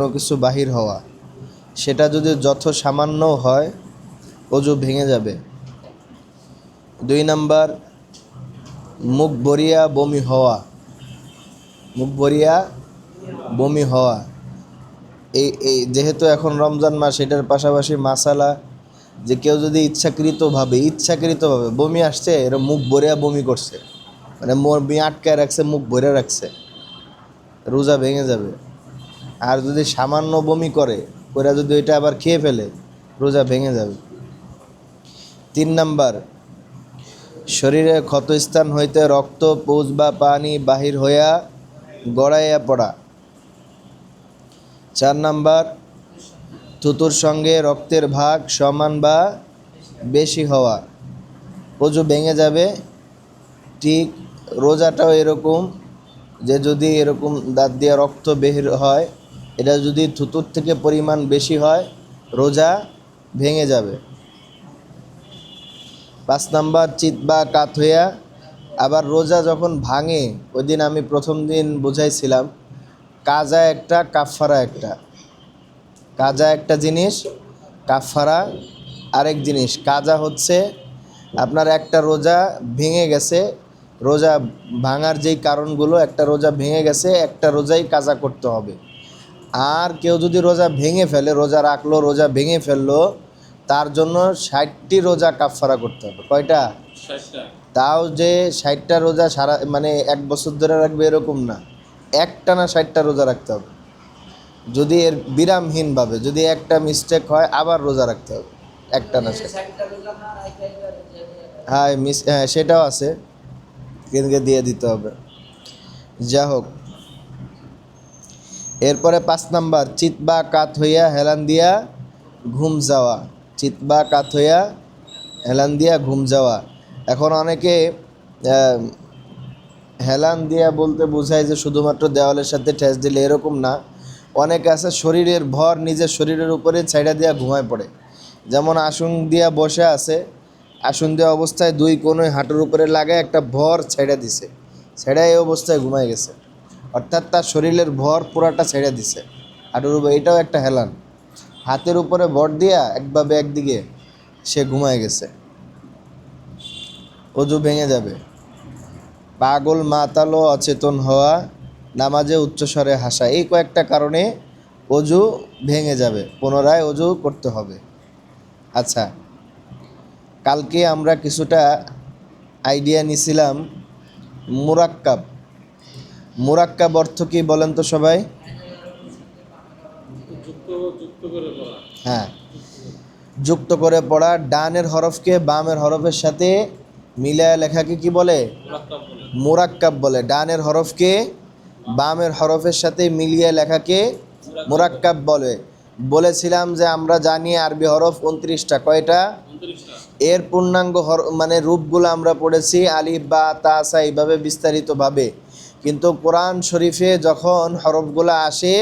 কোনো কিছু বাহির হওয়া, সেটা যদি যত সামান্য হয় অজু ভেঙে যাবে। 2 নাম্বার, মুখ ভরিয়া বমি হওয়া। মুখ ভরিয়া বমি হওয়া, এই যেহেতু এখন রমজান মাস, এটার পাশাপাশি মাসালা যে কেউ যদি ইচ্ছাকৃতভাবে বমি আসছে, এরা মুখ ভরিয়া বমি করছে, মানে বমি আটকায় রাখছে, মুখ ভরে রাখছে, রোজা ভেঙে যাবে। আর যদি সামান্য বমি করে যদি ওইটা আবার খেয়ে ফেলে, রোজা ভেঙে যাবে। 3 নাম্বার, শরীরে ক্ষতস্থান হইতে রক্ত, পুজ বা পানি বাহির হইয়া গড়াইয়া পড়া। 4 নাম্বার, থুতুর সঙ্গে রক্তের ভাগ সমান বা বেশি হওয়া। অজু ভেঙে যাবে। ঠিক রোজাটাও এরকম, যে যদি এরকম দাঁত দিয়ে রক্ত বের হয়, এটা যদি থুতুর থেকে পরিমাণ বেশি হয়, রোজা ভেঙে যাবে। 5 নাম্বার, চিত বা কাত হইয়া। আবার রোজা যখন ভাঙে, ওই দিন আমি প্রথম দিন বুঝাইছিলাম, কাজা একটা কাফারা একটা। কাজা একটা জিনিস, কাফারা আরেক জিনিস। কাজা হচ্ছে আপনার একটা রোজা ভেঙে গেছে, রোজা ভাঙার যেই কারণগুলো, একটা রোজা ভেঙে গেছে, একটা রোজাই কাজা করতে হবে। আর কেউ যদি রোজা ভেঙে ফেলে, রোজা রাখলো, রোজা ভেঙে ফেললো, তার জন্য 60টি রোজা কাফারা করতে হবে। কয়টা? 60টা। তাও যে 60টা রোজা সারা মানে 1 বছর ধরে রাখবে এরকম না, একটানা 60টা রোজা রাখতে হবে। যদি এর বিরামহীনভাবে যদি একটা মিস্টেক হয়, আবার রোজা রাখতে হবে একটানা। হ্যাঁ, সেটাও আছে, কিন্তু দিয়ে দিতে হবে। যা হোক, এরপরে 5 নাম্বার, চিত বা কাত হইয়া হেলান দিয়া ঘুম যাওয়া। চিত বা কাত হইয়া হেলান দিয়া ঘুম যাওয়া। এখন অনেকে হেলান দিয়া বলতে বোঝায় যে শুধুমাত্র দেওয়ালের সাথে ঠেস দিলে, এরকম না। অনেকে আছে শরীরের ভর নিজের শরীরের উপরে ছাইড়া দিয়া ঘুমায় পড়ে। যেমন আসন দিয়া বসে আছে, আসন দেওয়া অবস্থায় 2 কোণে হাঁটুর উপরে লাগায় একটা ভর ছেড়ে দিছে, ছেড়ে এই অবস্থায় ঘুমায় গেছে, অর্থাৎ তার শরীরের ভর পুরাটা ছেড়ে দিছে হাঁটুর উপরে। এটাও একটা হেলান। হাতের উপরে ভর দিয়া একভাবে একদিকে সে ঘুমায় গেছে, অজু ভেঙে যাবে। পাগল, মাতালো, অচেতন হওয়া, নামাজে উচ্চস্বরে হাসা, এই কয়েকটা কারণে অজু ভেঙে যাবে, পুনরায় অজু করতে হবে। আচ্ছা, কালকে আমরা কিছুটা আইডিয়া নিছিলাম মুরাক্কাব। মুরাক্কাব অর্থ কি বলেন তো সবাই? হ্যাঁ, যুক্ত করে পড়া। ডানের হরফকে বামের হরফের সাথে মিলায় লেখাকে কি বলে? মুরাক্কাব বলে। ডানের হরফকে বামের হরফের সাথে মিলিয়ে লেখাকে মুরাক্কাব বলে। বলেছিলাম যে আমরা জানি আরবি হরফ 29টা। কয়টা? এর পূর্ণাঙ্গ মানে রূপগুলো আমরা পড়েছি আলিফ, বা, তা, সা, এইভাবে বিস্তারিতভাবে। কিন্তু কোরআন শরীফে যখন হরফগুলা আসে,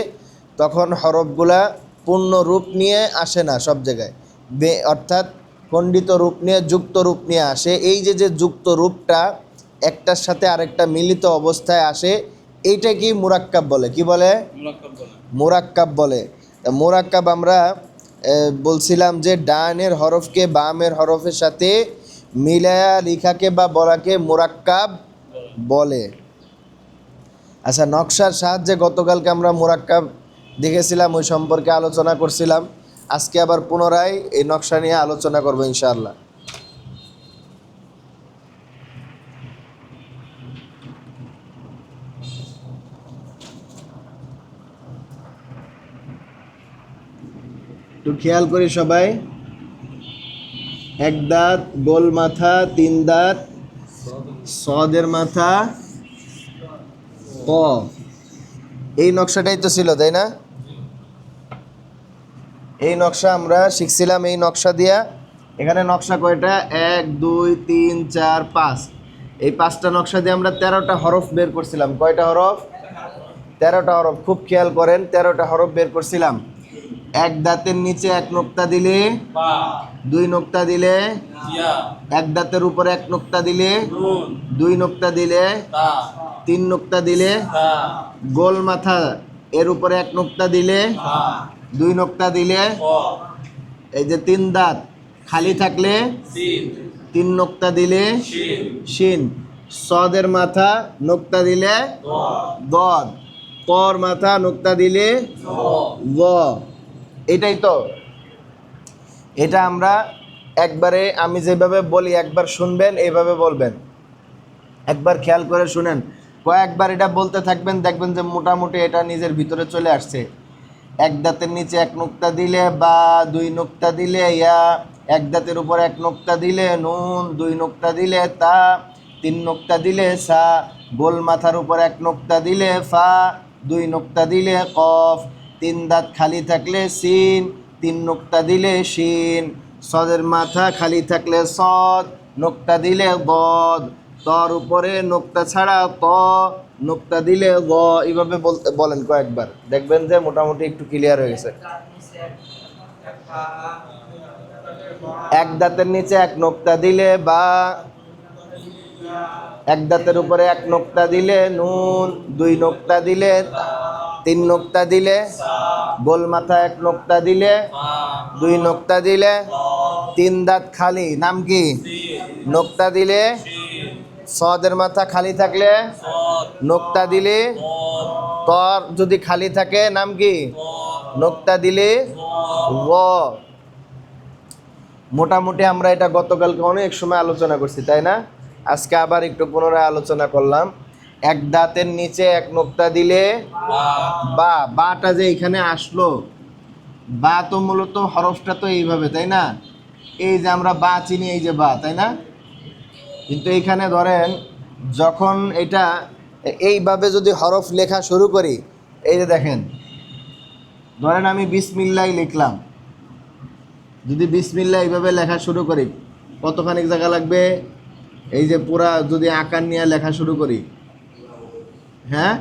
তখন হরফগুলা পূর্ণ রূপ নিয়ে আসে না সব জায়গায়, অর্থাৎ খণ্ডিত রূপ নিয়ে, যুক্ত রূপ নিয়ে আসে। এই যে যুক্ত রূপটা একটার সাথে আরেকটা মিলিত অবস্থায় আসে, এইটা কি মুরাক্কাব বলে। কি বলে? মুরাক্কাব বলে। মুরাক্কাব আমরা বলছিলাম যে ডানের হরফকে বামের হরফের সাথে মিলায়া লিখাকে বা বলাকে মুরাক্কাব বলে। আচ্ছা, নকশার সাহায্যে গতকালকে আমরা মুরাক্কাব দেখেছিলাম, ওই সম্পর্কে আলোচনা করছিলাম। আজকে আবার পুনরায় এই নকশা নিয়ে আলোচনা করবো ইনশাআল্লাহ। একটু খেয়াল করি সবাই। 1 দাঁত, গোল মাথা, 3 দাঁত, সদের মাথা, ক। এই নকশাটাই তো ছিল, তাই না? এই নকশা আমরা শিখছিলাম। এই নকশা দিয়া, এখানে নকশা কয়টা? 1 2 3 4 5। এই 5টা নকশা দিয়ে আমরা 13টা হরফ বের করছিলাম। কয়টা হরফ? 13টা হরফ। খুব খেয়াল করেন, 13টা হরফ বের করছিলাম। 1 দাঁতের নিচে 1 নোক্তা দিলে বা, 2 নোক্তা দিলে ইয়া, 1 দাঁতের উপরে 1 নোক্তা দিলে নুন, 2 নোক্তা দিলে তা, 3 নোক্তা দিলে তা। গোল মাথা এর উপরে এক নোক্তা দিলে, দুই নোক্তা দিলে, এই যে তিন দাঁত খালি থাকলে, তিন নোক্তা দিলে শিন, সদের মাথা নোক্তা দিলে দদ, তর মাথা নোক্তা দিলে ল। এটাই তো, এটা আমরা একবারে আমি যেভাবে বলি একবার শুনবেন, এইভাবে বলবেন। একবার খেয়াল করে শুনেন, কয়েকবার এটা বলতে থাকবেন, দেখবেন যে মোটামুটি এটা নিজের ভিতরে চলে আসছে। এক দাঁতের নিচে এক নোক্তা দিলে বা, দুই নোক্তা দিলে ইয়া, এক দাঁতের উপর এক নোক্তা দিলে নুন, দুই নোক্তা দিলে তা, তিন নোক্তা দিলে সা, গোল মাথার উপর এক নোক্তা দিলে ফা, দুই নোক্তা দিলে কফ, তিন দাঁত খালি থাকলে সিন, তিন নোক্তা দিলে শিন, সদের মাথা খালি থাকলে সদ, নোক্তা দিলে বদ, তর উপরে নোক্তা ছাড়া ত, নোক্তা দিলে গ। এইভাবে বলেন কয়েকবার, দেখবেন যে মোটামুটি একটু ক্লিয়ার হয়ে গেছে। এক দাঁতের নিচে এক নোক্তা দিলে বা, এক দাঁতের উপরে এক নোক্তা দিলে নুন, দুই নোক্তা দিলে, তিন নোক্তা দিলে, গোল মাথা এক নোক্তা দিলে, দুই নোক্তা দিলে, তিন দাঁত খালি, নাম কি? নোক্তা দিলে, সদের মাথা খালি থাকলে নোক্তা দিলে, তর যদি খালি থাকে নাম কি? নোক্তা দিলে গ। মোটামুটি আমরা এটা গতকালকে অনেক সময় আলোচনা করছি, তাই না? আজকে আবার একটু পুনরায় আলোচনা করলাম। এক দাঁতের নিচে এক নোক্তা দিলে বা, বাটা যে এখানে আসলো, বা তো মূলত হরফটা তো এইভাবে, তাই না? এই যে আমরা বা চিনি, এই যে বা, তাই না? কিন্তু এইখানে ধরেন যখন এটা এইভাবে যদি হরফ লেখা শুরু করি, এই যে দেখেন, ধরেন আমি বিসমিল্লাহ লিখলাম, যদি বিসমিল্লাহ এইভাবে লেখা শুরু করি, কতখানি জায়গা লাগবে? এই যে পুরা যদি আকার নিয়ে লেখা শুরু করি, হ্যাঁ,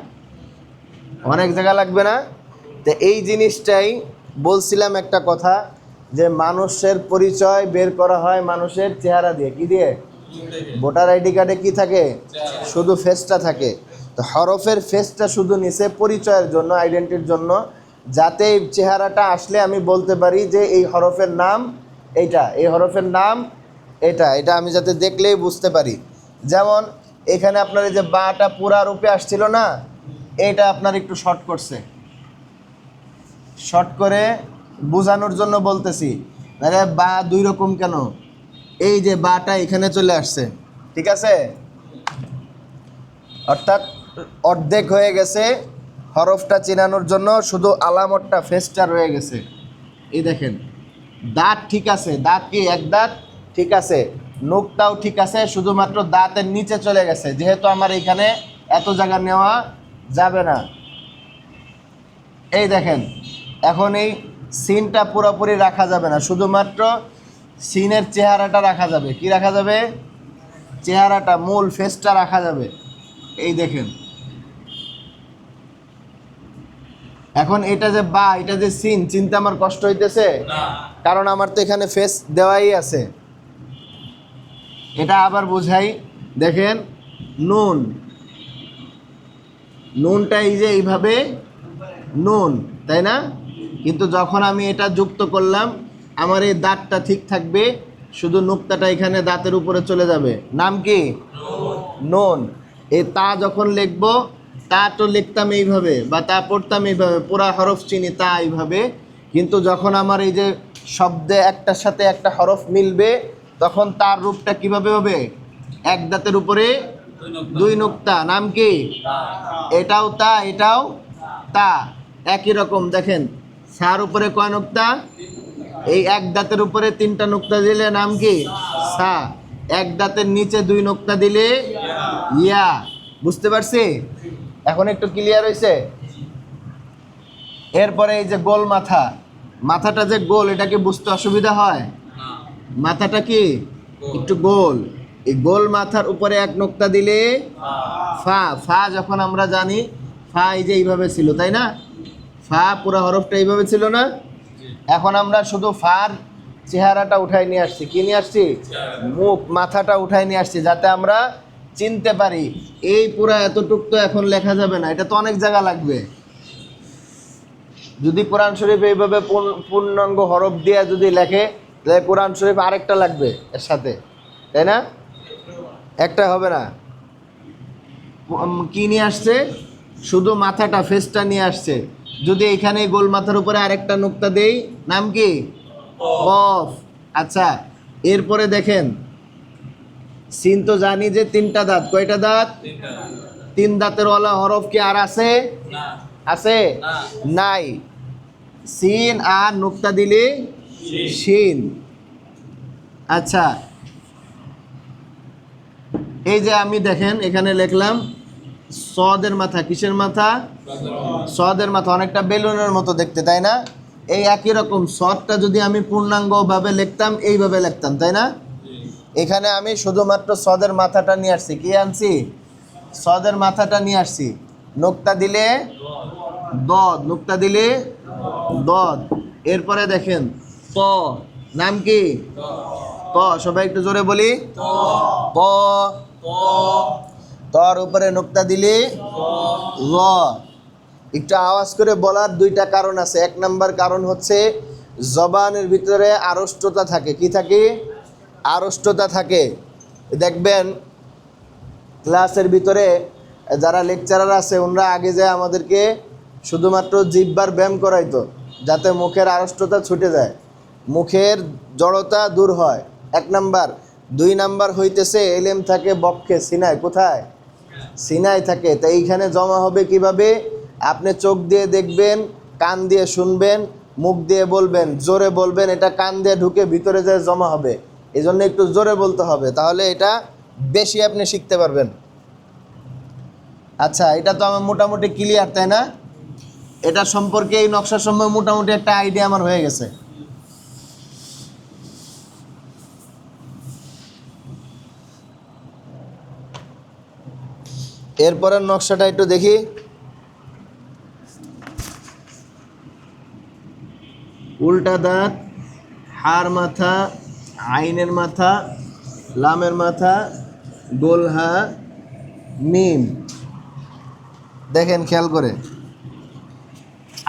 অনেক জায়গা লাগবে না? তো এই জিনিসটাই বলছিলাম একটা কথা, যে মানুষের পরিচয় বের করা হয় মানুষের চেহারা দিয়ে। কি দিয়ে? ভোটার আইডি কার্ডে কি থাকে? শুধু ফেসটা থাকে। তো হরফের ফেসটা শুধু নিচে পরিচয়ের জন্য, আইডেন্টিটির জন্য, যাতে এই চেহারাটা আসলে আমি বলতে পারি যে এই হরফের নাম এইটা, এই হরফের নাম এটা, এটা আমি যাতে দেখলেই বুঝতে পারি। যেমন এখানে আপনার এই যে বাটা পুরা রূপে আসছিল না, এটা আপনার একটু শর্ট করছে, শর্ট করে বোঝানোর জন্য বলতেছি। আরে বা দুই রকম কেন? এই যে বাটা এখানে চলে আসছে, ঠিক আছে, অর্থাৎ অর্ধেক হয়ে গেছে। হরফটা চেনানোর জন্য শুধু আলামতটা, ফেসটা রয়ে গেছে। এই দেখেন, দাঁত ঠিক আছে, দাঁত কি এক দাঁত ঠিক আছে, নোকটাও ঠিক আছে, শুধুমাত্র দাঁতের নিচে চলে গেছে, যেহেতু আমার এখানে এত জায়গা নেওয়া যাবে না। এই দেখেন, এখন এই সিনটা পুরোপুরি রাখা যাবে না, শুধুমাত্র সিনের চেহারাটা রাখা যাবে। কি রাখা যাবে? চেহারাটা, মূল ফেসটা রাখা যাবে। এই দেখেন, এখন এটা যে বা, এটা যে সিন, চিনতে আমার কষ্ট হইতেছে, কারণ আমার তো এখানে ফেস দেওয়াই আছে। এটা আবার বোঝাই, দেখেন, নুন, নুনটা এই যে এইভাবে নুন, তাই না? কিন্তু যখন আমি এটা যুক্ত করলাম, আমার এই দাঁতটা ঠিক থাকবে, শুধু নুক্তাটা এখানে দাঁতের উপরে চলে যাবে। নাম কি? নুন। এই তা যখন লিখবো, তা তো লিখতাম এইভাবে, বা তা পড়তাম এইভাবে, পুরা হরফ চিনি তা এইভাবে। কিন্তু যখন আমার এই যে শব্দে একটার সাথে একটা হরফ মিলবে, তখন তার রূপটা কিভাবে হবে? এক দাঁতের উপরে দুই নুক্তা, নাম কি? এটাও তা, এটাও তা, একই রকম। দেখেন, সার উপরে কয় নুক্তা? এই এক দাঁতের উপরে তিনটা নুক্তা দিলে নাম কি? সা। এক দাঁতের নিচে দুই নুক্তা দিলে ইয়া। বুঝতে পারছি? এখন একটু ক্লিয়ার হয়েছে? এরপরে এই যে গোল মাথা, মাথাটা যে গোল, এটা কি বুঝতে অসুবিধা হয়? মাথাটা কি একটু গোল, এই গোল মাথার উপরে এক নুক্তা দিলে ফা। ফা যখন আমরা জানি, ফা এই যে এইভাবে ছিল, তাই না? ফা পুরো হরফটা এইভাবে ছিল না? এখন আমরা শুধু ফার চেহারাটা উঠাই নিয়ে আসছি। কি নিয়ে আসছি? মুখ, মাথাটা উঠাই নিয়ে আসছি, যাতে আমরা চিনতে পারি। এই পুরো এতটুক তো এখন লেখা যাবে না, এটা তো অনেক জায়গা লাগবে। যদি কোরআন শরীফ এইভাবে পূর্ণাঙ্গ হরফ দিয়ে যদি লেখে, তাহলে কোরআন শরীফ আরেকটা লাগবে এর সাথে, তাই না? একটা হবে না। কি নিয়ে আসছে? শুধু মাথাটা, ফেসটা নিয়ে আসছে। যদি এখানে গোল মাথার উপরে আরেকটা নুক্তা দেই, নাম কি? কফ। আচ্ছা, এরপরে দেখেন, সিন তো জানি যে 3টা দাঁত। কয়টা দাঁত? 3 দাঁতের ওয়ালা হরফ কি আর আছে? আছে? নাই। সিন আর নুক্তা দিলে শিন। আচ্ছা, এই যে আমি দেখেন এখানে লিখলাম সদের মাথা। কিসের মাথা? সদের মাথা। অনেকটা বেলুনের মতো দেখতে, তাই না? এই একই রকম সদটা যদি আমি পূর্ণাঙ্গভাবে লিখতাম, এইভাবে লিখতাম, তাই না? এখানে আমি শুধুমাত্র সদের মাথাটা নিয়ে আসছি। কি আনছি? সদের মাথাটা নিয়ে আসছি। নুক্তা দিলে দদ, নুক্তা দিলে দদ। এরপরে দেখেন ত, নাম কি? ত। সবাই একটু জোরে বলি, ত। তর উপরে নুক্তা দিলে র। একটু আওয়াজ করে বলার 2টা কারণ আছে। 1 নাম্বার কারণ হচ্ছে জবানের ভিতরে আড়ষ্টতা থাকে। কি থাকে? আড়ষ্টতা থাকে। দেখবেন ক্লাসের ভিতরে যারা লেকচারার আছে, ওনারা আগে যায় আমাদেরকে শুধুমাত্র জিহ্বার ব্যায়াম করাইতো, যাতে মুখের আড়ষ্টতা ছুটে যায়, মুখের জড়তা দূর হয়। 1 নাম্বার। 2 নাম্বার হইতেছে এলেম থাকে বক্ষে, সিনায়। কোথায়? সিনায় থাকে। তাই এইখানে জমা হবে কিভাবে? আপনি চোখ দিয়ে দেখবেন, কান দিয়ে শুনবেন, মুখ দিয়ে বলবেন, জোরে বলবেন, এটা কান দিয়ে ঢুকে ভিতরে যায় জমা হবে। এই জন্য একটু জোরে বলতে হবে, তাহলে এটা বেশি আপনি শিখতে পারবেন। আচ্ছা, এটা তো আমার মোটামুটি ক্লিয়ার, তাই না? এটা সম্পর্কে এই নকশা সম্পর্কে মোটামুটি একটা আইডিয়া আমার হয়ে গেছে। এরপরের নকশাটা একটু দেখি। উল্টা দাঁত, হার মাথা, আইনের মাথা, লামের মাথা, গোল হা, মিম। দেখেন খেয়াল করে,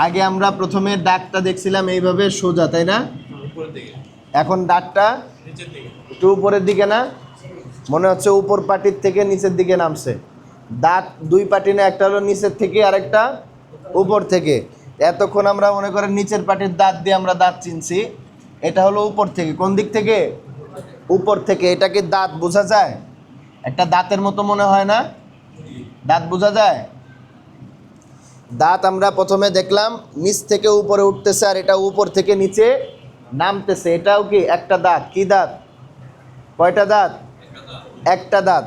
আগে আমরা প্রথমে দাগটা দেখছিলাম এইভাবে সোজা, তাই না? এখন দাগটা একটু উপরের দিকে না? মনে হচ্ছে উপর পাটির থেকে নিচের দিকে নামছে। দাঁত 2 পাটি না, একটা হলো নিচের থেকে আরেকটা উপর থেকে। এতক্ষণ আমরা মনে করেন নিচের পাটির দাঁত দিয়ে আমরা দাঁত চিনছি, এটা হলো উপর থেকে। কোন দিক থেকে? উপর থেকে। এটাকে দাঁত বোঝা যায়? একটা দাঁতের মতো মনে হয় না? দাঁত বোঝা যায়? দাঁত আমরা প্রথমে দেখলাম নিচ থেকে উপরে উঠতেছে, আর এটা উপর থেকে নিচে নামতেছে। এটাও কি একটা দাঁত? কি দাঁত? কয়টা দাঁত? একটা দাঁত।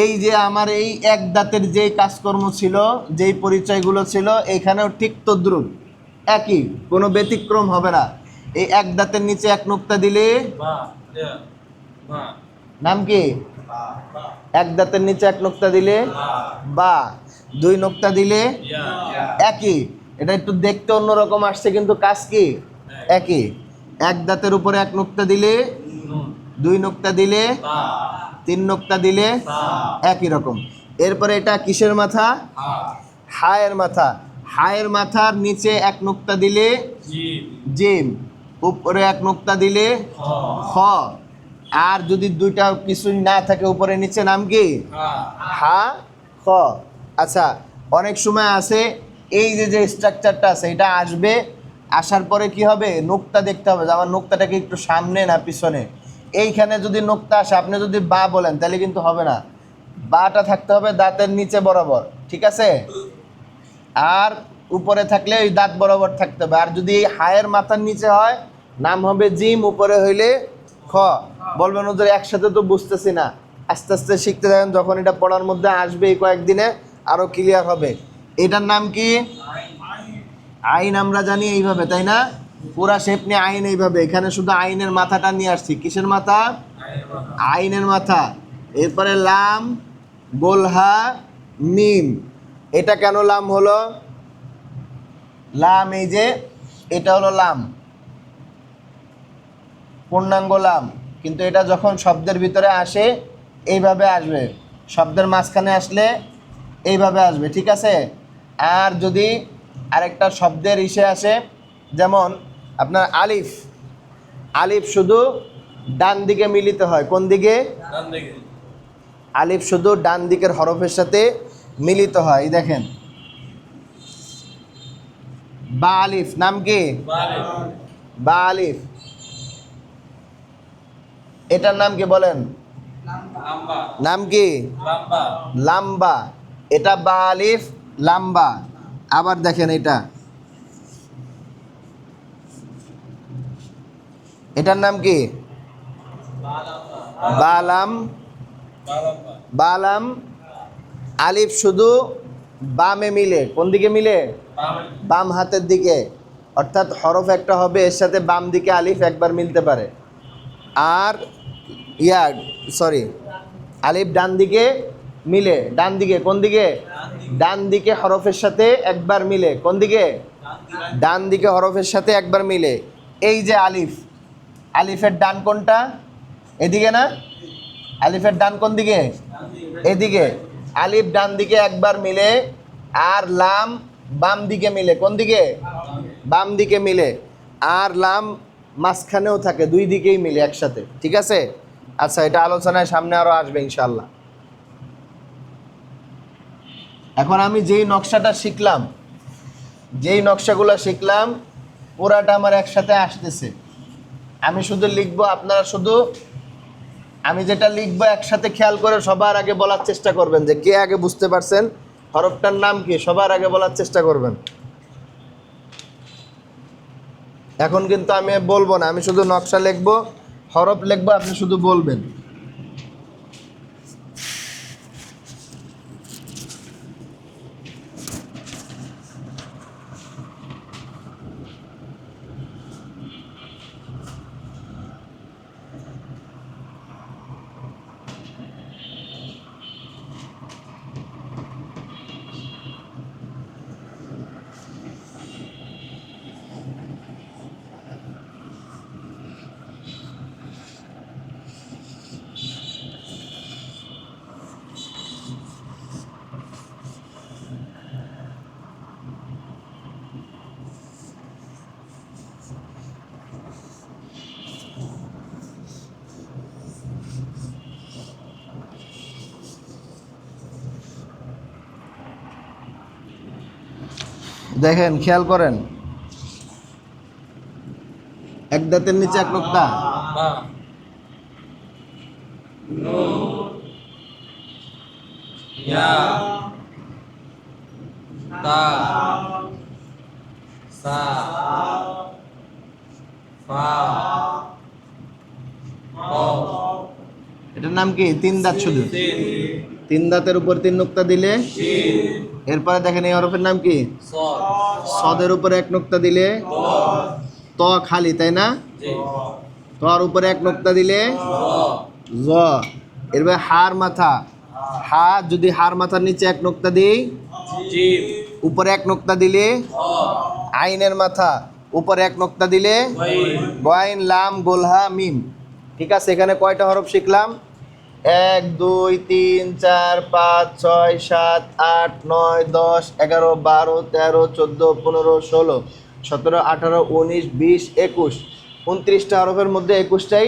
এই যে আমার এই এক দাঁতের যেই কাজকর্ম ছিল, যেই পরিচয়গুলো ছিল, এইখানেও ঠিক তদ্রুপ একই, কোনো ব্যতিক্রম হবে না। এই এক দাঁতের নিচে 1 নুক্তা দিলে নাম কি? এক দাঁতের নিচে 1 নুক্তা দিলে বা, 2 নুক্তা দিলে একই। এটা একটু দেখতে অন্যরকম আসছে, কিন্তু কাজ কি? একই। এক দাঁতের উপরে 1 নুক্তা দিলে, 2 নুক্তা দিলে, 3 নুক্তা দিলে একই রকম। এরপরে এটা কিসের মাথা? হায়ের মাথা। হায়ের মাথার নিচে 1 নুক্তা দিলে জিম, উপরে 1 নুক্তা দিলে খ। আর যদি 2টা কিছুই না থাকে উপরে নিচে, নাম কি? হা, খ। আচ্ছা, অনেক সময় আছে এই যে স্ট্রাকচারটা আছে, এটা আসবে, আসার পরে কি হবে? নুক্তা দেখতে হবে যে আমার নুক্তাটাকে একটু সামনে না পিছনে। এইখানে যদি নুক্তা আসে, আপনি যদি বা বলেন, তাহলে কিন্তু হবে না। বাটা থাকতে হবে দাঁতের নিচে বরাবর, ঠিক আছে? আর উপরে থাকলে ওই দাঁত বরাবর থাকতে হবে। আর যদি এই হায়ের মাথার নিচে হয়, নাম হবে জিম, উপরে হইলে খ। বলবেন ওদের একসাথে তো বুঝতেছি না। আস্তে আস্তে শিখতে থাকেন, যখন এটা পড়ার মধ্যে আসবে এই কয়েকদিনে আরও ক্লিয়ার হবে। এটার নাম কি? আইন। আমরা জানি এইভাবে, তাই না? পুরা শেপ নিয়ে আইন এইভাবে। এখানে শুধু আইনের মাথাটা নিয়ে আসছি। কিসের মাথা? আইনের মাথা। এরপরে লাম, গোলহা, মিম। এটা কেন লাম হলো? লাম, এই যে এটা হলো লাম, পূর্ণাঙ্গ লাম। কিন্তু এটা যখন শব্দের ভিতরে আসে এইভাবে আসবে, শব্দের মাঝখানে আসলে এইভাবে আসবে, ঠিক আছে? আর যদি আরেকটা শব্দের ইসে আসে, যেমন আপনার আলিফ, আলিফ শুধু ডান দিকে মিলিত হয়। কোন দিকে? আলিফ শুধু ডান দিকের হরফের সাথে মিলিত হয়। এই দেখেন বা আলিফ, নাম কি? বা আলিফ, এটার নাম কি বলেন? নাম কি? লাম্বা। এটা বা আলিফ লাম্বা। আবার দেখেন এটার নাম কি? বালাম। বালাম, আলিফ শুধু বামে মিলে। কোন দিকে মিলে? বাম হাতের দিকে। অর্থাৎ হরফ একটা হবে, এর সাথে বাম দিকে আলিফ একবার মিলতে পারে। আর সরি, আলিফ ডান দিকে মিলে। ডান দিকে, কোন দিকে? ডান দিকে হরফের সাথে একবার মিলে। কোন দিকে? ডান দিকে হরফের সাথে একবার মিলে। এই যে আলিফ, আলিফের ডান কোনটা? এদিকে না? আলিফের ডান কোন দিকে? এদিকে। আলিফ ডান দিকে একবার মিলে, আর লাম বাম দিকে মিলে। কোন দিকে? বাম দিকে মিলে। আর লাম মাঝখানেও থাকে, দুই দিকেই মিলে একসাথে। ঠিক আছে? আচ্ছা, এটা আলোচনায় সামনে আরো আসবে ইনশাল্লাহ। এখন আমি যেই নকশাটা শিখলাম, যেই নকশাগুলো শিখলাম, পুরাটা আমার একসাথে আসতেছে। আমি শুধু লিখবো, আপনারা শুধু আমি যেটা লিখবো একসাথে খেয়াল করে সবার আগে বলার চেষ্টা করবেন, যে কে আগে বুঝতে পারছেন হরফটার নাম কি, সবার আগে বলার চেষ্টা করবেন। এখন কিন্তু আমি বলবো না, আমি শুধু নকশা লিখবো, হরফ লিখবো, আপনি শুধু বলবেন। দেখেন, খেয়াল করেন, এক দাঁতের নিচে এক নোক্তা, এটার নাম কি? তিন দাঁত শুধু। তিন দাঁতের উপর তিন নোক্তা দিলে। এরপরে দেখেন এই হরফের নাম কি? সদের উপরে এক নোক্তা দিলে ত খালি, তাই না? তর উপরে এক নোক্তা দিলে জ। এরপরে হার মাথা, হা, যদি হার মাথার নিচে এক নোক্তা দিই, উপরে এক নোক্তা দিলে আইনের মাথা, উপরে এক নোক্তা দিলে গয়েন, লাম, গোলহা, মিম। ঠিক আছে? এখানে কয়টা হরফ শিখলাম? 1 2 3 4 5 6 7 8 9 10 11 12 13 14 15 16 17 18 19 20 21, 29টা হরফের মধ্যে 21টাই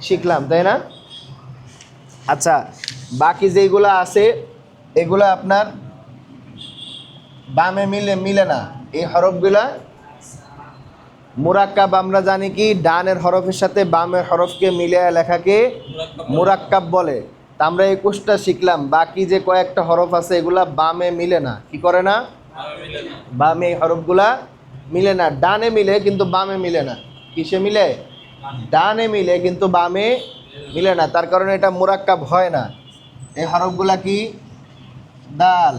শিখলাম, তাই না? আচ্ছা, বাকি যেগুলো আছে এগুলো আপনার বামে মিলে না। এই হরফগুলা মুরাক্কাব। আমরা জানি কি, ডানের হরফের সাথে বামের হরফকে মিলিয়ে লেখাকে মুরাক্কাব বলে। তা আমরা 21টা শিখলাম, বাকি যে কয়েকটা হরফ আছে এগুলা বামে মিলে না। কি করে না? বামে এই হরফগুলা মিলে না। ডানে মিলে কিন্তু বামে মিলে না। কিসে মিলে? ডানে মিলে কিন্তু বামে মিলে না। তার কারণে এটা মুরাক্কাব হয় না। এই হরফগুলা কি? দাল,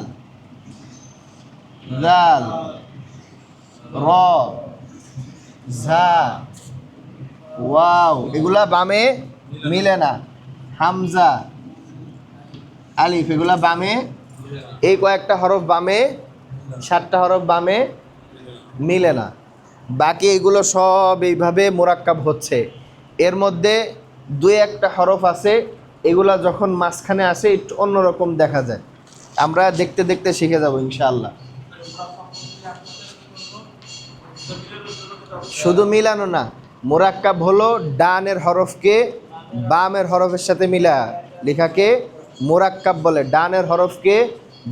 জাল, র, ঝা, ওয়াও, এগুলা বামে মিলে না। হামজা, আলিফ, এগুলা বামে, এই কয়েকটা হরফ বামে, 7টা হরফ বামে মিলে না। বাকি এগুলো সব এইভাবে মোরাক্কাব হচ্ছে। এর মধ্যে 2-1টা হরফ আছে, এগুলা যখন মাঝখানে আসে একটু অন্যরকম দেখা যায়। আমরা দেখতে দেখতে শিখে যাব ইনশাআল্লাহ। শুধু মিলানো না, মুরাক্কাব হলো ডানের হরফকে বামের হরফের সাথে মিলা লেখাকে মুরাক্কাব বলে। ডানের হরফকে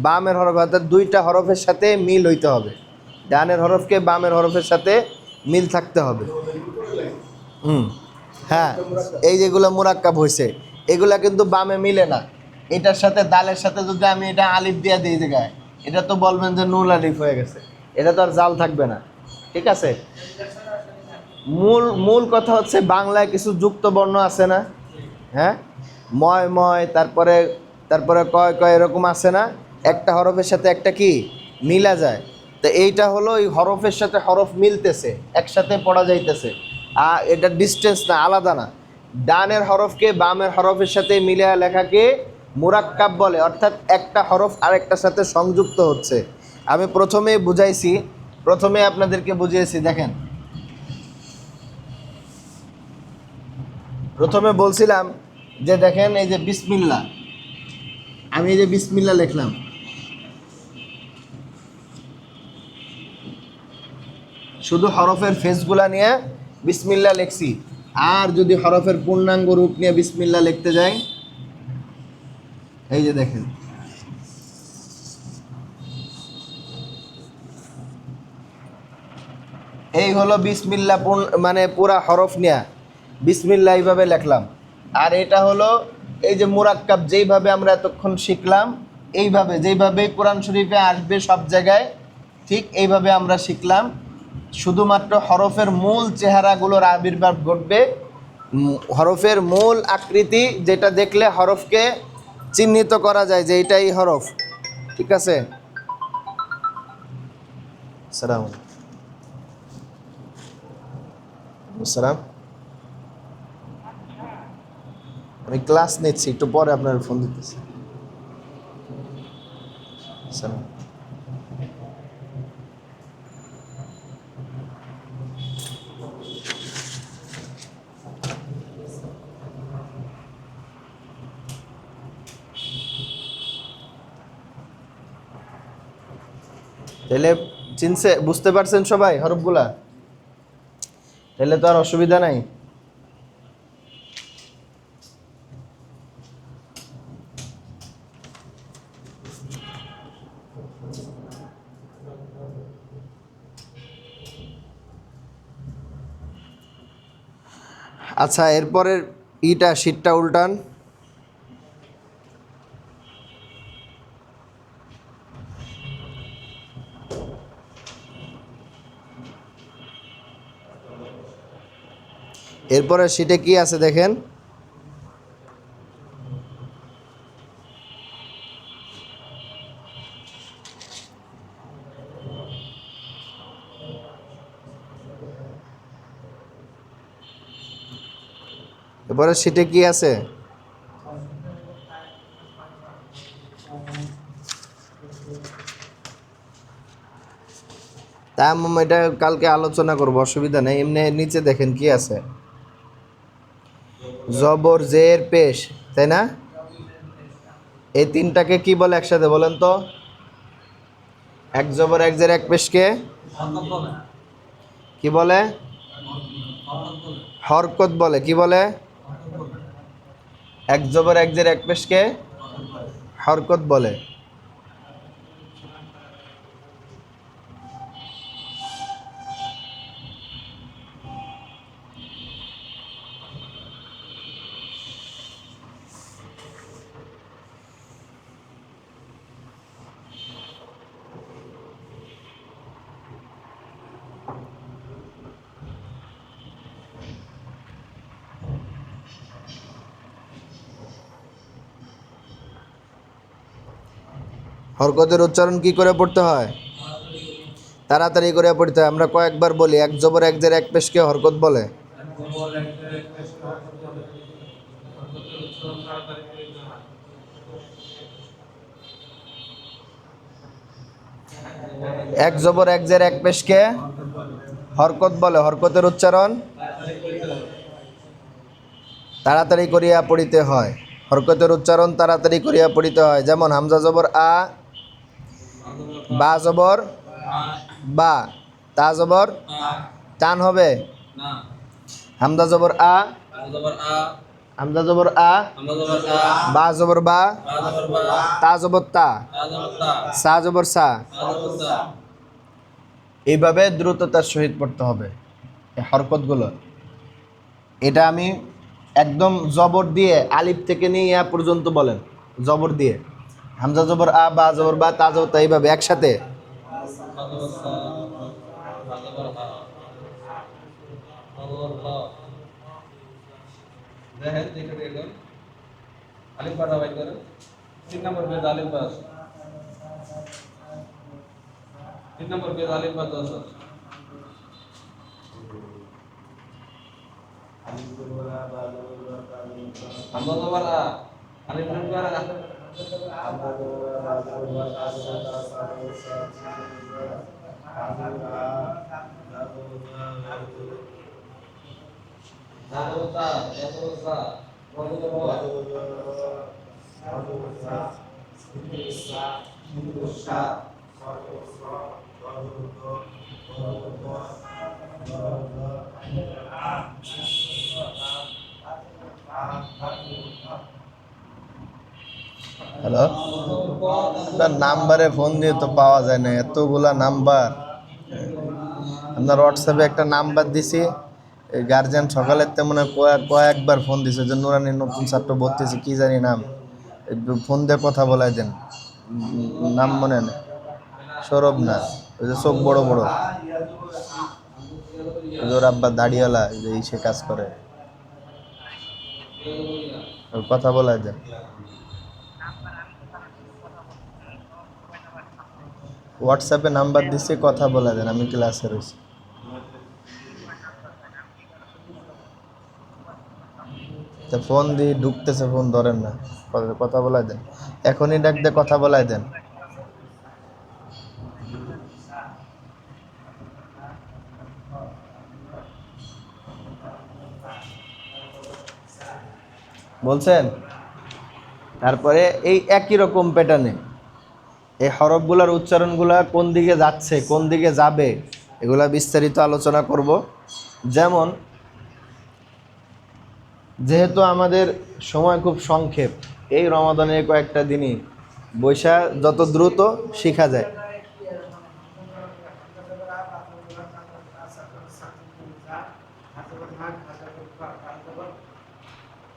বামের হরফ, অর্থাৎ দুইটা হরফের সাথে মিল হইতে হবে। ডানের হরফকে বামের হরফের সাথে মিল থাকতে হবে। হ্যাঁ, এই যেগুলো মুরাক্কাব হয়েছে এগুলা কিন্তু বামে মিলে না। এটার সাথে দালের সাথে যদি আমি এটা আলিফ দিয়ে দিই জায়গায়, এটা তো বলবেন যে নুল আলিফ হয়ে গেছে, এটা তো আর জাল থাকবে না। ঠিক আছে, মূল মূল কথা হচ্ছে বাংলায় কিছু যুক্ত বর্ণ আছে না? হ্যাঁ, ময় ময়, তারপরে তারপরে কয় কয়, এরকম আছে না? একটা হরফের সাথে একটা কি মিলা যায়। তো এইটা হলো এই হরফের সাথে হরফ মিলতেছে, একসাথে পড়া যাইতেছে। আর এটা ডিস্টেন্স না, আলাদা না। ডানের হরফকে বামের হরফের সাথে মিলিয়ে লেখাকে মুরাক্কাব বলে, অর্থাৎ একটা হরফ আরেকটার সাথে সংযুক্ত হচ্ছে। আমি প্রথমে আপনাদেরকে বুঝিয়েছি। দেখেন, প্রথমে বলছিলাম যে দেখেন এই যে বিসমিল্লাহ, আমি এই যে বিসমিল্লাহ লিখলাম, শুধু হরফের ফেসগুলা নিয়ে বিসমিল্লাহ লিখছি। আর যদি হরফের পূর্ণাঙ্গ রূপ নিয়ে বিসমিল্লাহ লিখতে যাই, এই যে দেখেন, এই হলো বিসমিল্লাহ, মানে পুরা হরফ নিয়ে বিসমিল্লাহ এইভাবে লিখলাম। আর এটা হলো এই যে মুরাক্কাব, যেইভাবে আমরা এতক্ষণ শিখলাম, এইভাবে যেইভাবে কোরআন শরীফে আসবে সব জায়গায়, ঠিক এইভাবে আমরা শিখলাম। শুধুমাত্র হরফের মূল চেহারাগুলোর আবির্ভাব ঘটবে, হরফের মূল আকৃতি যেটা দেখলে হরফকে চিহ্নিত করা যায় যে এটাই হরফ। ঠিক আছে, সালাম সালাম, আমি ক্লাস নিচ্ছি, একটু পরে আপনার ফোন দিতেছি। সালাম। তাহলে বুঝতে পারছেন সবাই হরফগুলা? তাহলে তো আর অসুবিধা নাই। আচ্ছা, এরপরের শীটটা উল্টান। এরপরে শীটে কি আছে দেখেন, এরপরে শীটে কি আছে? তা এটা কালকে আলোচনা করবো, অসুবিধা নেই। এমনি নিচে দেখেন কি আছে, জবর জের পেশ, তাই না? এই তিনটাকে কি বলে একসাথে বলেন তো? এক জবর এক জের এক পেশকে কি বলে? হরকত বলে। কি বলে? এক জবর এক জের এক পেশকে হরকত বলে। হরকতের উচ্চারণ কি করে পড়তে হয়? তাড়াতাড়ি করে পড়তে হয়। আমরা কয়েকবার বলি, এক জবর এক জের এক পেশকে হরকত বলে। এক জবর এক জের এক পেশকে হরকত বলে। হরকতের উচ্চারণ তাড়াতাড়ি করিয়া পড়িতে হয়। হরকতের উচ্চারণ তাড়াতাড়ি করিয়া পড়িতে হয়। যেমন হামজা জবর আ, বা জবর বা, তা জবর টান হবে? না। হামজা জবর আ, হামজা জবর আ, হামজা জবর আ, হামজা জবর আ, বা জবর বা, বা জবর বা, তা জবর তা, তা জবর তা, সা জবর সা। সা জবর সা। এইভাবে দ্রুততার সহিত পড়তে হবে এই হরকতগুলো। এটা আমি একদম জবর দিয়ে আলিফ থেকে নিয়ে ইয়া পর্যন্ত বলেন, জবর দিয়ে হামজা জবর আ, বা জবর বা, তা জবর তা, এইভাবে একসাথে। সা জবর সা, হা জবর হা, হা জবর হ। দেখেন দেখে দেখুন আলিফ বাটা বাই করেন 3 নম্বর পেজ আলিফ বাস 3 নম্বর পেজ আলিফ বাস আছে হামজা জবর আ আলিফ বাস করে হা জবর তা ইয়া জবর সা ওয়া জবর হ হ্যালো, আপনার নাম্বারে ফোন দিয়ে তো পাওয়া যায় না, এতগুলা নাম্বার। আপনার হোয়াটসঅ্যাপে একটা নাম্বার দিছি, গার্জিয়ান সকালের তেমন কয়েকবার ফোন দিছে যে নুরানির নতুন ছাত্র ভর্তি হয়েছে, কী জানি নাম, একটু ফোন দিয়ে কথা বলাই দেন। নাম মনে নেই, সৌরভ না, ওই যে চোখ বড় বড়, ওই যে ওর আব্বা দাড়িওয়ালা, এই যে সে কাজ করে, ওর কথা বলাই দেন। হোয়াটসঅ্যাপে নাম্বার দিছি, কথা বলা দেন, আমি ক্লাসে রয়েছি। তা ফোন দিয়ে ঢুকতেছে, ফোন ধরেন না, কথা বলাই দেন, এখনই ডাক দিয়ে কথা বলাই দেন। বলছেন? তারপরে এই একই রকম প্যাটার্নে এই হরফগুলোর উচ্চারণগুলা কোন দিকে যাচ্ছে, কোন দিকে যাবে, এগুলা বিস্তারিত আলোচনা করব। যেমন, যেহেতু আমাদের সময় খুব সংক্ষেপ, এই রমাদানের কয়েকটা দিনই বৈশা যত দ্রুত শেখা যায়।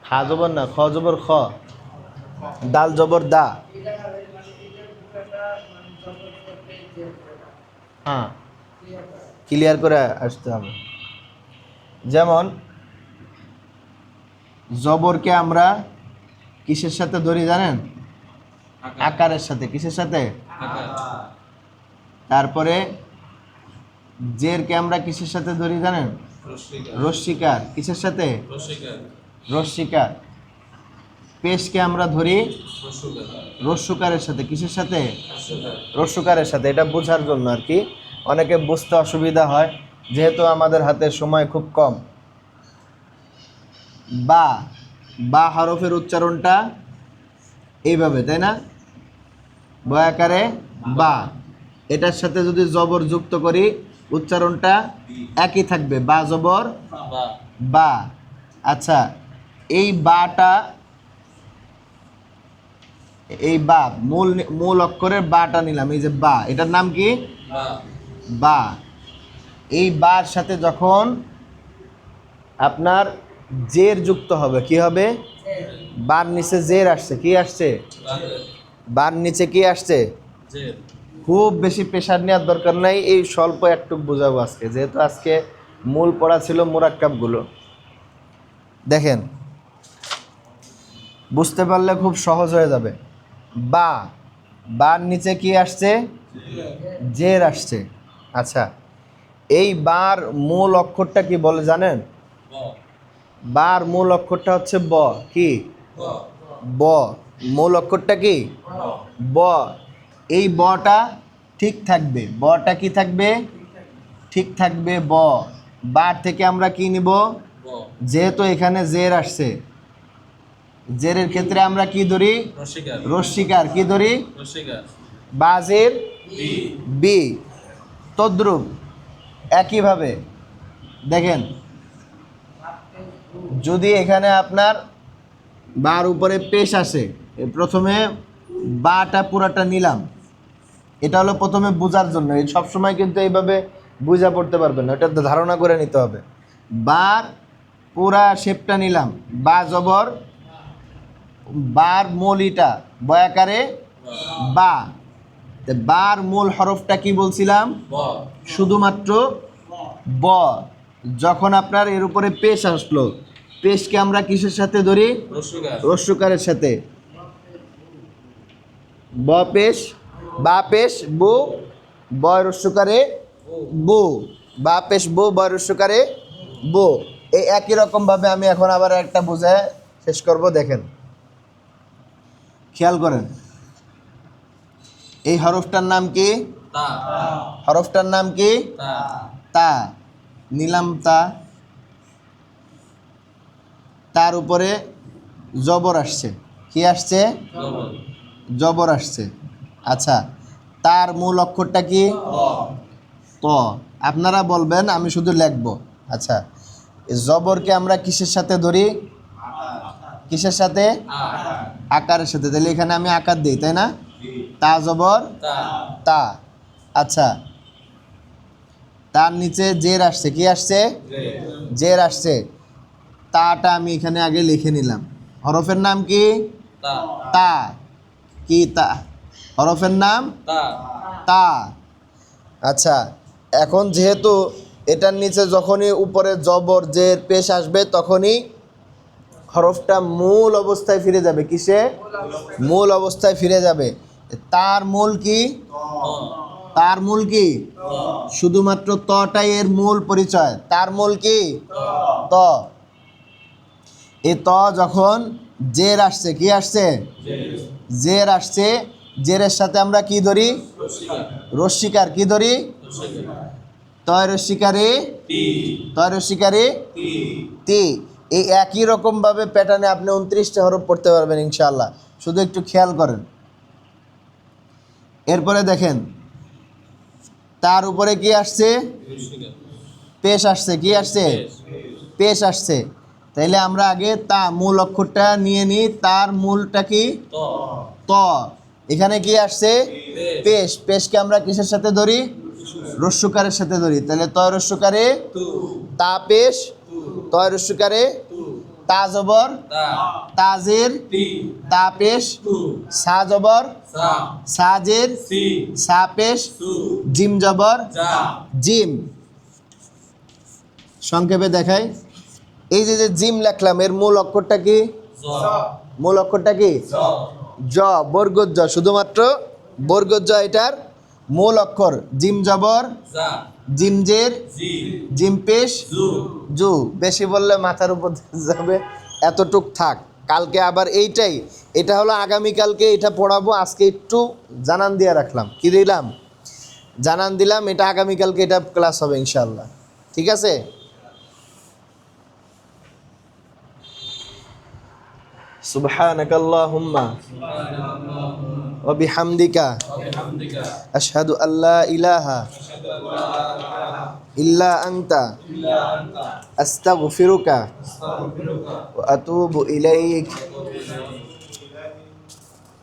খা জবর না, খ জবর খ, দাল জবর দা। হ্যাঁ, ক্লিয়ার করে আসতে হবে। যেমন জবরকে আমরা কিসের সাথে ধরি জানেন? আকারের সাথে। কিসের সাথে? তারপরে জেরকে আমরা কিসের সাথে ধরি জানেন? রস্বীকার। কিসের সাথে? রস্বীকার। পেশকে আমরা ধরি রস্যকারের সাথে। কিসের সাথে? রস্যকারের সাথে। এটা বোঝার জন্য আর কি, অনেকে বুঝতে অসুবিধা হয় যেহেতু আমাদের হাতে সময় খুব কম। বা, বা হরফের উচ্চারণটা এইভাবে, তাই না? বয়াকারে বা, এটার সাথে যদি জবর যুক্ত করি উচ্চারণটা একই থাকবে, বা জবর বা। আচ্ছা, এই বাটা, এই বা মূল অক্ষরের বাটা নিলাম, এই যে বা, এটার নাম কি? বা। এই বার সাথে যখন আপনার জের যুক্ত হবে, কি হবে? বার নিচে জের আসছে, কি আসছে? বার নিচে কি আসছে? খুব বেশি প্রেশার নেওয়ার দরকার নাই, এই স্বল্প একটু বোঝাবো আজকে, যেহেতু আজকে মূল পড়া ছিল মুরাক্কাবগুলো। দেখেন, বুঝতে পারলে খুব সহজ হয়ে যাবে। বা, বার নিচে কি আসছে? জের আসছে। আচ্ছা, এই বার মূল অক্ষরটা কি বলে জানেন? বার মূল অক্ষরটা হচ্ছে ব। কি? ব। মূল অক্ষরটা কি? ব। এই বটা ঠিক থাকবে। বটা কি থাকবে? ঠিক থাকবে ব। বার থেকে আমরা কি নিব? যেহেতু এখানে জের আসছে, জেরের ক্ষেত্রে আমরা কি ধরি? রস্বীকার। কি ধরি? বাজের বি। তদ্রুপ একইভাবে দেখেন, যদি এখানে আপনার বার উপরে পেশ আসে, প্রথমে বাটা পুরাটা নিলাম, এটা হলো প্রথমে বোঝার জন্য। এই সবসময় কিন্তু এইভাবে বুঝা পড়তে পারবেন না, এটা ধারণা করে নিতে হবে। বার পুরা শেপটা নিলাম, বা জবর বার মূলইটা বয়াকারে বা, তে বার মূল হরফটা কি বলছিলাম? শুধুমাত্র ব। যখন আপনার এর উপরে পেশ আসলো, পেশকে আমরা কিসের সাথে ধরি? রস্যকারের সাথে। ব পেশ, বা পেশ বু, বয় রস্যকারে বু, বা পেশ বু, বয় রস্যকারে বু। এই একই রকমভাবে আমি এখন আবার একটা বোঝায় শেষ করব। দেখেন, খেয়াল করেন, এই হরফটার নাম কি? হরফটার নাম কি? তা। নিলাম তা, তার উপরে জবর আসছে। কি আসছে? জবর আসছে। আচ্ছা, তার মূল অক্ষরটা কি? ত। আপনারা বলবেন, আমি শুধু লিখব। আচ্ছা, জবরকে আমরা কিসের সাথে ধরি? কিসের সাথে? আকারের সাথে। তাহলে এখানে আমি আকার দিই, তাই না? তা জবর তা। আচ্ছা, তার নিচে জের আসছে। কি আসছে? জের আসছে। তাটা আমি এখানে আগে লিখে নিলাম। হরফের নাম কি? তা। কি তা? হরফের নাম তা। আচ্ছা, এখন যেহেতু এটার নিচে যখনই উপরে জবর জের পেশ আসবে, তখনই হরফটা মূল অবস্থায় ফিরে যাবে। কিসে? মূল অবস্থায় ফিরে যাবে। তার মূল কি? তার মূল কি? শুধুমাত্র তটাই এর মূল পরিচয়। তার মূল কি? ত। এ ত যখন জের আসছে, কি আসছে? জের আসছে, জেরের সাথে আমরা কি ধরি? রস্যিকার। কি ধরি? তয় রস্যিকারে, তয় রস্যিকারে তি। এই একই রকমভাবে প্যাটার্নে আপনি 29টা হরফ পড়তে পারবেন ইনশাআল্লাহ। শুধু একটু খেয়াল করেন। এরপরে দেখেন, তার উপরে কি আসছে? পেশ আসছে। কি আসছে? পেশ আসছে। তাইলে আমরা আগে তা মূল অক্ষরটা নিয়ে নিই। তার মূলটা কি? ত। এখানে কি আসছে? পেশ। পেশকে আমরা কিসের সাথে ধরি? রস্যকারের সাথে ধরি। তাহলে তয় রস্যকারে তা পেশ, তয় রস্যকারে তা জবর তাজের তা পেশ, সা জবর সাজের সা পেশ, জিম জবর জিম। সংক্ষেপে দেখাই, এই যে যে জিম লেখলাম, এর মূল অক্ষরটা কি? মূল অক্ষরটা কি? জ। বর্গজ জ, শুধুমাত্র বর্গজ জ এটার মূল অক্ষর। জিম জবর জিম জের জিম পেশ জু। বেশি বললে মাথার উপর যাবে, এতটুক থাক। কালকে আবার এইটাই, এটা হলো আগামীকালকে এটা পড়াবো। আজকে একটু জানান দিয়ে রাখলাম। কি দিলাম? জানান দিলাম। এটা আগামীকালকে এটা ক্লাস হবে ইনশাআল্লাহ। ঠিক আছে? সুবহানাকাল্লাহুম্মা ওয়া বিহামদিকা আশহাদু আল্লা ইলাহা ইল্লা আনতা আস্তাগফিরুকা ওয়া আতুবু ইলাইক।